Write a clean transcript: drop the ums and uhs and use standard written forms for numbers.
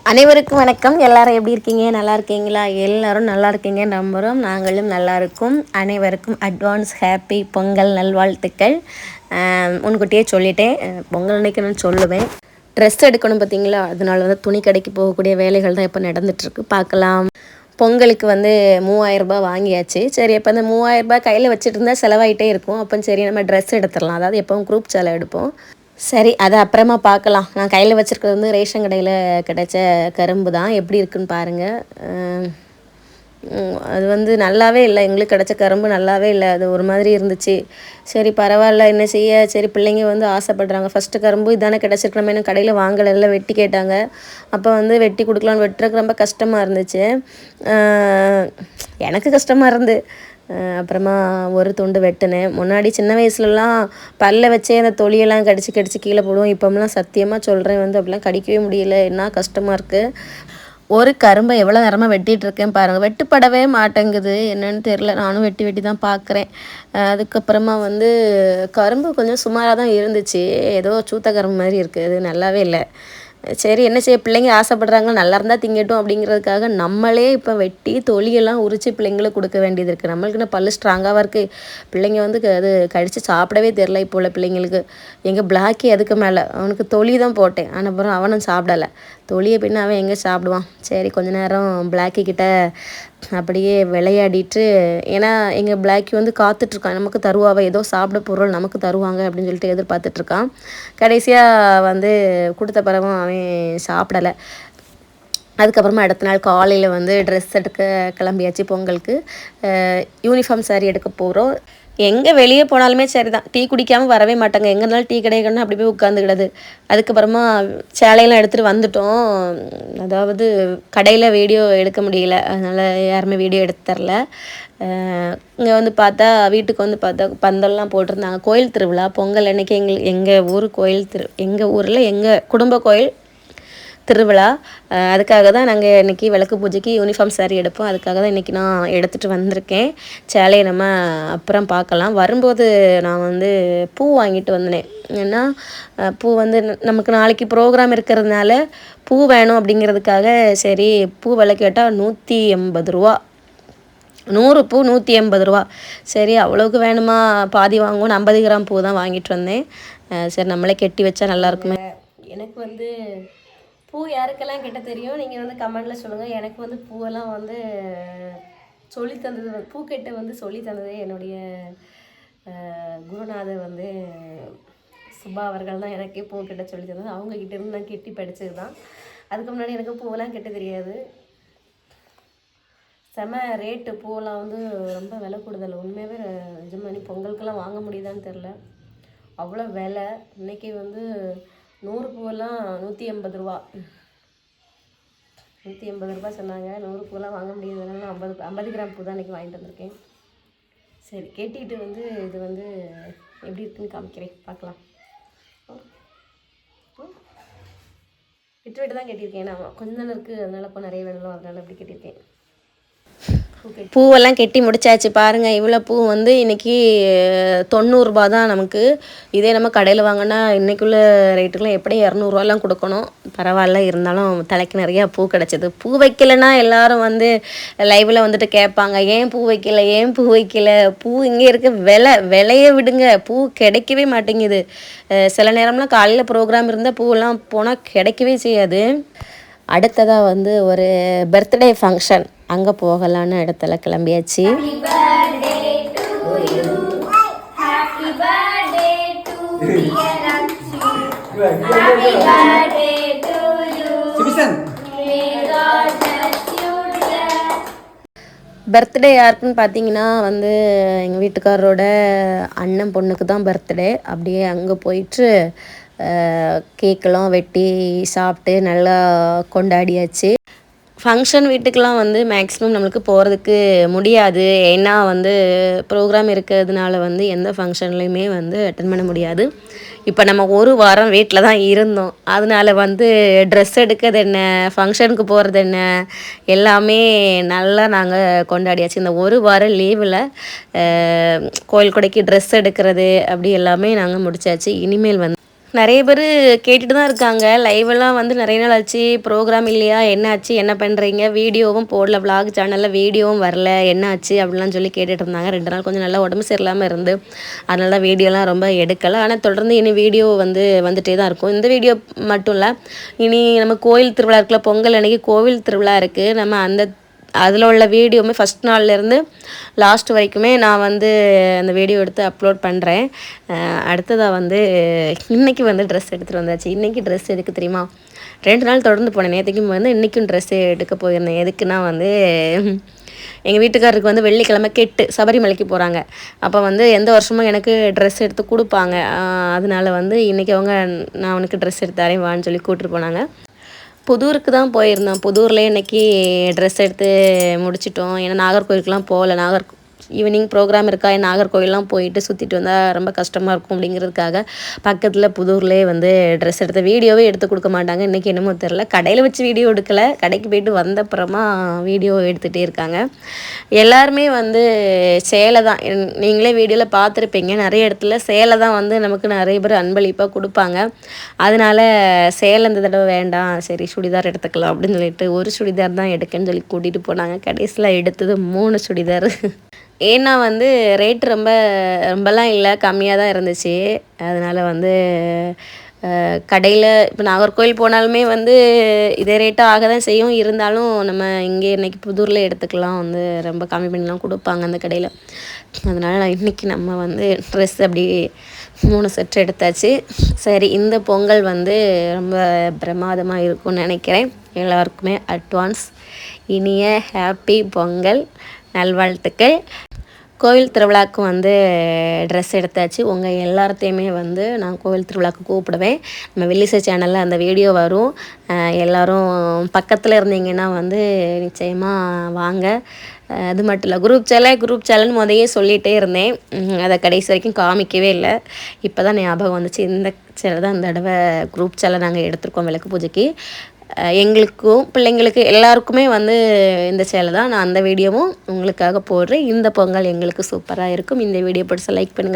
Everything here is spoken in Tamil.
அனைவருக்கும் வணக்கம். எல்லாரும் எப்படி இருக்கீங்க? நல்லா இருக்கீங்களா? எல்லாரும் நல்லா இருக்கீங்க நம்புகிறோம். நாங்களும் நல்லா இருக்கும். அனைவருக்கும் அட்வான்ஸ் ஹாப்பி பொங்கல் நல்வாழ்த்துக்கள். முன்கூட்டியே சொல்லிட்டேன், பொங்கல் அன்னைக்கு நான் சொல்லுவேன். ட்ரெஸ் எடுக்கணும் பார்த்தீங்களா, அதனால வந்து துணி கடைக்கு போகக்கூடிய வேலைகள் தான் இப்போ நடந்துகிட்ருக்கு. பார்க்கலாம். பொங்கலுக்கு வந்து 3000 ரூபாய் வாங்கியாச்சு. சரி, அப்போ அந்த 3000 ரூபாய் கையில் வச்சுட்டு இருந்தால் செலவாயிட்டே இருக்கும். அப்போ சரி நம்ம ட்ரெஸ் எடுத்துடலாம். அதாவது எப்போவும் குரூப் சேலை எடுப்போம். சரி, அதை அப்புறமா பார்க்கலாம். நான் கையில் வச்சுருக்கிறது வந்து ரேஷன் கடையில் கிடைச்ச கரும்பு தான். எப்படி இருக்குன்னு பாருங்கள். அது வந்து நல்லாவே இல்லை. எங்களுக்கு கிடைச்ச கரும்பு நல்லாவே இல்லை. அது ஒரு மாதிரி இருந்துச்சு. சரி பரவாயில்ல, என்ன செய்ய. சரி, பிள்ளைங்க வந்து ஆசைப்படுறாங்க. ஃபஸ்ட்டு கரும்பு இதானே கிடச்சிருக்கு, நம்ம இன்னும் கடையில் வாங்கலை, எல்லாம் வெட்டி கேட்டாங்க. அப்போ வந்து வெட்டி கொடுக்கலான்னு வெட்டுறதுக்கு ரொம்ப கஷ்டமாக இருந்துச்சு. எனக்கு கஷ்டமாக இருந்து அப்புறமா ஒரு துண்டு வெட்டினேன். முன்னாடி சின்ன வயசுலலாம் பல்ல வச்சே அந்த தொலியெல்லாம் கடிச்சு கீழே போடுவோம். இப்போம்லாம் சத்தியமாக சொல்கிறேன், வந்து அப்படிலாம் கடிக்கவே முடியல. என்ன கஷ்டமாக இருக்குது. ஒரு கரும்பை எவ்வளோ நேரமாக வெட்டிகிட்டு இருக்கேன் பாருங்கள். வெட்டுப்படவே மாட்டேங்குது, என்னன்னு தெரில. நானும் வெட்டி தான் பார்க்குறேன். அதுக்கப்புறமா வந்து கரும்பு கொஞ்சம் சுமாராக தான் இருந்துச்சு. ஏதோ சூத்த கரும்பு மாதிரி இருக்குது, அது நல்லாவே இல்லை. சரி, என்ன செய்ய, பிள்ளைங்க ஆசைப்படுறாங்க, நல்லா இருந்தால் திங்கட்டும் அப்படிங்கிறதுக்காக நம்மளே இப்போ வெட்டி தொலியெல்லாம் உரித்து பிள்ளைங்களுக்கு கொடுக்க வேண்டியது இருக்குது. நம்மளுக்குன்னு பல்லு ஸ்ட்ராங்காக இருக்குது. பிள்ளைங்க வந்து அது கடித்து சாப்பிடவே தெரில இப்போ உள்ள பிள்ளைங்களுக்கு. எங்கள் பிளாக்கி அதுக்கு மேலே அவனுக்கு தொலி தான் போட்டேன், ஆனால் அப்புறம் அவனும் சாப்பிடலை. தொலியை பின்ன அவன் எங்கே சாப்பிடுவான். சரி, கொஞ்ச நேரம் பிளாக்கி கிட்ட அப்படியே விளையாடிட்டு, ஏன்னா எங்கள் பிளாக்கி வந்து காத்துட்ருக்கான், நமக்கு தருவாவை, ஏதோ சாப்பிட பொருள் நமக்கு தருவாங்க அப்படின்னு சொல்லிட்டு எதிர்பார்த்துட்ருக்கான். கடைசியாக வந்து கொடுத்த பிறகும் அவன் சாப்பிடலை. அதுக்கப்புறமா அடுத்த நாள் காலையில் வந்து ட்ரெஸ் எடுக்க கிளம்பியாச்சு. பொங்கலுக்கு யூனிஃபார்ம் சாரீ எடுக்க போகிறோம். எங்கே வெளியே போனாலுமே சரி தான், டீ குடிக்காமல் வரவே மாட்டாங்க. எங்கே இருந்தாலும் டீ கிடைக்கணும்னு அப்படி போய் உட்காந்துக்கிடாது. அதுக்கப்புறமா சேலையெல்லாம் எடுத்துகிட்டு வந்துட்டோம். அதாவது கடையில் வீடியோ எடுக்க முடியல, அதனால் யாருமே வீடியோ எடுத்து தரல. இங்கே வந்து பார்த்தா, வீட்டுக்கு வந்து பார்த்தா பந்தல்லாம் போட்டிருந்தாங்க. கோயில் திருவிழா பொங்கல் அன்னைக்கு எங்கள் ஊர் கோயில் எங்கள் ஊரில் எங்கள் குடும்ப கோயில் திருவிழா. அதுக்காக தான் நாங்கள் இன்றைக்கி விளக்கு பூஜைக்கு யூனிஃபார்ம் சாரீ எடுப்போம். அதுக்காக தான் இன்றைக்கி நான் எடுத்துகிட்டு வந்திருக்கேன். சேலையை நம்ம அப்புறம் பார்க்கலாம். வரும்போது நான் வந்து பூ வாங்கிட்டு வந்தேன். ஏன்னா பூ வந்து நமக்கு நாளைக்கு ப்ரோக்ராம் இருக்கிறதுனால பூ வேணும் அப்படிங்கிறதுக்காக. சரி, பூ விலை கேட்டால் 180 ரூபா, 100 பூ 180 ரூபா. சரி, அவ்வளோக்கு வேணுமா, பாதி வாங்குவோன்னு 50 கிராம் பூ தான் வாங்கிட்டு வந்தேன். சரி, நம்மளே கெட்டி வச்சா நல்லாயிருக்குமே. எனக்கு வந்து பூ யாருக்கெல்லாம் கிட்ட தெரியும், நீங்கள் வந்து கமெண்டில் சொல்லுங்கள். எனக்கு வந்து பூவெல்லாம் வந்து சொல்லி தந்தது, பூக்கெட்டை வந்து சொல்லி தந்ததே என்னுடைய குருநாதர் வந்து சுபா அவர்கள் தான் எனக்கே பூக்கெட்டை சொல்லி தந்தது. அவங்கக்கிட்டேருந்து நான் கெட்டி படித்தது தான். அதுக்கு முன்னாடி எனக்கு பூவெல்லாம் கெட்ட தெரியாது. செம ரேட்டு, பூவெல்லாம் வந்து ரொம்ப விலை கூடுதல். உண்மையாகவே நிஜமானி பொங்கலுக்கெல்லாம் வாங்க முடியுதான்னு தெரில, அவ்வளோ விலை. இன்றைக்கி வந்து 100 பூவெல்லாம் 180 ரூபா, 180 ரூபா சொன்னாங்க. 100 பூவெல்லாம் வாங்க முடியாதனால 50 கிராம் பூ தான் இன்றைக்கி வாங்கிட்டு வந்திருக்கேன். சரி, கேட்டிட்டு வந்து இது வந்து எப்படி இருக்குன்னு காமிக்கிறேன், பார்க்கலாம். விட்டு தான் கட்டியிருக்கேன். நான் கொஞ்ச நேரம் இருக்குது, அதனால் இப்போ நிறைய வேணும், அதனால் அப்படி கட்டியிருக்கேன். பூவெல்லாம் கெட்டி முடிச்சாச்சு. பாருங்கள், இவ்வளோ பூ வந்து இன்றைக்கி 90 ரூபா தான் நமக்கு. இதே நம்ம கடையில் வாங்கினா இன்றைக்குள்ள ரேட்டுக்கெலாம் எப்படி 200 ரூபாலாம் கொடுக்கணும். பரவாயில்ல, இருந்தாலும் தலைக்கு நிறையா பூ கிடச்சிது. பூ வைக்கலைன்னா எல்லோரும் வந்து லைவில் வந்துட்டு கேட்பாங்க, ஏன் பூ வைக்கல, ஏன் பூ வைக்கல. பூ இங்கே இருக்க விலையை விடுங்க, பூ கிடைக்கவே மாட்டேங்குது. சில நேரம்லாம் காலையில் ப்ரோக்ராம் இருந்தால் பூவெல்லாம் போனால் கிடைக்கவே செய்யாது. அடுத்ததாக வந்து ஒரு பர்த்டே ஃபங்க்ஷன், அங்கே போகலான்னு இடத்துல கிளம்பியாச்சு. பர்த்டே யாருக்குன்னு பார்த்தீங்கன்னா வந்து எங்கள் வீட்டுக்காரரோட அண்ணன் பொண்ணுக்கு தான் பர்த்டே. அப்படியே அங்கே போயிட்டு கேக்கெல்லாம் வெட்டி சாப்பிட்டு நல்லா கொண்டாடியாச்சு. ஃபங்க்ஷன் வீட்டுக்கெலாம் வந்து மேக்ஸிமம் நம்மளுக்கு போகிறதுக்கு முடியாது. ஏன்னா வந்து ப்ரோக்ராம் இருக்கிறதுனால வந்து எந்த ஃபங்க்ஷன்லையுமே வந்து அட்டன் பண்ண முடியாது. இப்போ நம்ம ஒரு வாரம் வீட்டில் தான் இருந்தோம். அதனால வந்து ட்ரெஸ் எடுக்கிறது என்ன, ஃபங்க்ஷனுக்கு போகிறது என்ன, எல்லாமே நல்லா நாங்கள் கொண்டாடியாச்சு. இந்த ஒரு வாரம் லீவில் கோயில் கொடைக்கு ட்ரெஸ் எடுக்கிறது அப்படி எல்லாமே நாங்கள் முடித்தாச்சு. இனிமேல் வந்து நிறைய பேர் கேட்டுட்டு தான் இருக்காங்க. லைவெல்லாம் வந்து நிறைய நாள் ஆச்சு, ப்ரோக்ராம் இல்லையா, என்ன ஆச்சு, என்ன பண்ணுறீங்க, வீடியோவும் போடல, விலாக் சேனலில் வீடியோவும் வரல, என்ன ஆச்சு அப்படிலாம் சொல்லி கேட்டுட்டு இருந்தாங்க. 2 நாள் கொஞ்சம் நல்லா உடம்பு சரியில்லாமல் இருந்து, அதனால தான் வீடியோலாம் ரொம்ப எடுக்கலை. ஆனால் தொடர்ந்து இனி வீடியோ வந்துகிட்டே தான் இருக்கும். இந்த வீடியோ மட்டும் இல்லை, இனி நம்ம கோயில் திருவிழா இருக்குல்ல, பொங்கல் அன்னைக்கு கோவில் திருவிழா இருக்குது. நம்ம அதில் உள்ள வீடியோவுமே ஃபஸ்ட் நாள்லேருந்து லாஸ்ட் வரைக்குமே நான் அந்த வீடியோ எடுத்து அப்லோட் பண்ணுறேன். அடுத்ததாக இன்றைக்கி ட்ரெஸ் எடுத்துகிட்டு வந்தாச்சு. இன்றைக்கி ட்ரெஸ் எதுக்கு தெரியுமா? 2 நாள் தொடர்ந்து போனேன். நேற்றுக்கும் இன்றைக்கும் ட்ரெஸ்ஸு எடுக்க போயிருந்தேன். எதுக்குன்னா எங்கள் வீட்டுக்காரருக்கு வெள்ளிக்கிழமை கெட்டு சபரிமலைக்கு போகிறாங்க. அப்போ எந்த வருஷமும் எனக்கு ட்ரெஸ் எடுத்து கொடுப்பாங்க. அதனால இன்றைக்கி நான் அவனுக்கு ட்ரெஸ் எடுத்து தரேன் வான்னு சொல்லி கூப்பிட்டு போனாங்க. புதூருக்கு தான் போயிருந்தோம். புதூர்லேயே இன்றைக்கி ட்ரெஸ் எடுத்து முடிச்சிட்டோம். ஏன்னா நாகர்கோவிலுக்குலாம் போகல. ஈவினிங் ப்ரோக்ராம் இருக்கா, நாகர்கோவில்லாம் போயிட்டு சுற்றிட்டு வந்தால் ரொம்ப கஷ்டமாக இருக்கும் அப்படிங்கிறதுக்காக பக்கத்தில் புதூர்லேயே ட்ரெஸ் எடுத்த வீடியோவே எடுத்து கொடுக்க மாட்டாங்க. இன்றைக்கி என்னமோ தெரில, கடையில் வச்சு வீடியோ எடுக்கலை, கடைக்கு போயிட்டு வந்தப்புறமா வீடியோ எடுத்துகிட்டே இருக்காங்க. எல்லாருமே சேலை தான். நீங்களே வீடியோவில் பார்த்துருப்பீங்க, நிறைய இடத்துல சேலை தான் நமக்கு நிறைய பேர் அன்பளிப்பாக கொடுப்பாங்க. அதனால் சேலை இந்த தடவை வேண்டாம், சரி சுடிதார் எடுத்துக்கலாம் அப்படின்னு சொல்லிட்டு ஒரு சுடிதார் தான் எடுக்கன்னு சொல்லி கூட்டிகிட்டு போனாங்க. கடைசியில் எடுத்தது 3 சுடிதார். ஏன்னா ரேட் ரொம்பலாம் இல்லை, கம்மியாக தான் இருந்துச்சு. அதனால் கடையில் இப்போ நாகர்கோவில் போனாலுமே இதே ரேட்டாக ஆக தான் செய்யும். இருந்தாலும் நம்ம இங்கே இன்றைக்கி புதூரில் எடுத்துக்கலாம், ரொம்ப கம்மி பண்ணிலாம் கொடுப்பாங்க அந்த கடையில். அதனால் இன்றைக்கி நம்ம ட்ரெஸ் அப்படி 3 செட் எடுத்தாச்சு. சரி, இந்த பொங்கல் ரொம்ப பிரமாதமாக இருக்கும்னு நினைக்கிறேன். எல்லாருக்குமே அட்வான்ஸ் இனிய ஹாப்பி பொங்கல் நல்வாழ்த்துக்கள். கோவில் திருவிழாவுக்கு ட்ரெஸ் எடுத்தாச்சு. உங்கள் எல்லாத்தையுமே நான் கோவில் திருவிழாவுக்கு கூப்பிடுவேன். நம்ம வில்லிசை சேனலில் அந்த வீடியோ வரும். எல்லோரும் பக்கத்தில் இருந்தீங்கன்னா நிச்சயமாக வாங்க. அது மட்டும் இல்லை, குரூப் சேனல்னு முதையே சொல்லிகிட்டே இருந்தேன். அதை கடைசி வரைக்கும் காமிக்கவே இல்லை. இப்போ தான் ஞாபகம் வந்துச்சு. இந்த சேனல் தான் இந்த தடவை குரூப் சேனல் நாங்கள் எடுத்திருக்கோம் விளக்கு பூஜைக்கு. எங்களுக்கும் பிள்ளைங்களுக்கு எல்லாருக்குமே இந்த சேலை தான். நான் அந்த வீடியோவும் உங்களுக்காக போடுறேன். இந்த பொங்கல் எங்களுக்கு சூப்பராக இருக்கும். இந்த வீடியோ பிடிச்ச லைக் பண்ணுங்கள்.